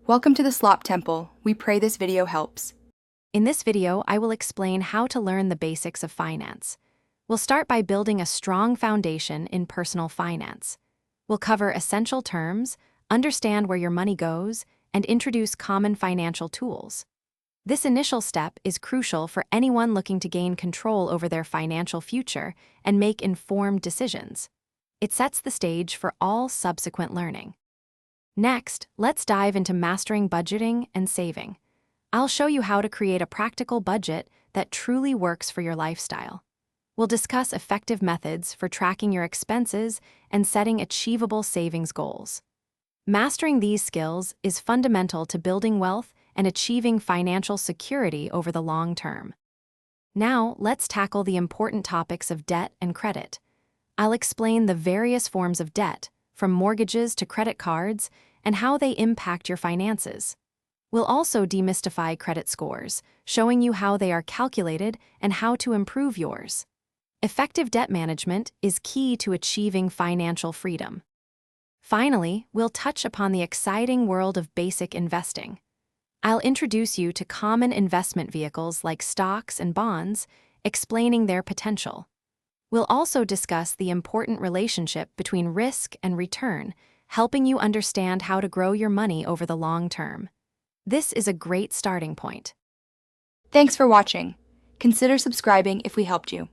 Welcome to the Slop Temple. We pray this video helps. In this video, I will explain how to learn the basics of finance. We'll start by building a strong foundation in personal finance. We'll cover essential terms, understand where your money goes, and introduce common financial tools. This initial step is crucial for anyone looking to gain control over their financial future and make informed decisions. It sets the stage for all subsequent learning. Next, let's dive into mastering budgeting and saving. I'll show you how to create a practical budget that truly works for your lifestyle. We'll discuss effective methods for tracking your expenses and setting achievable savings goals. Mastering these skills is fundamental to building wealth and achieving financial security over the long term. Now, let's tackle the important topics of debt and credit. I'll explain the various forms of debt, from mortgages to credit cards, and how they impact your finances. We'll also demystify credit scores, showing you how they are calculated and how to improve yours. Effective debt management is key to achieving financial freedom. Finally, we'll touch upon the exciting world of basic investing. I'll introduce you to common investment vehicles like stocks and bonds, explaining their potential. We'll also discuss the important relationship between risk and return, helping you understand how to grow your money over the long term. This is a great starting point. Thanks for watching. Consider subscribing if we helped you.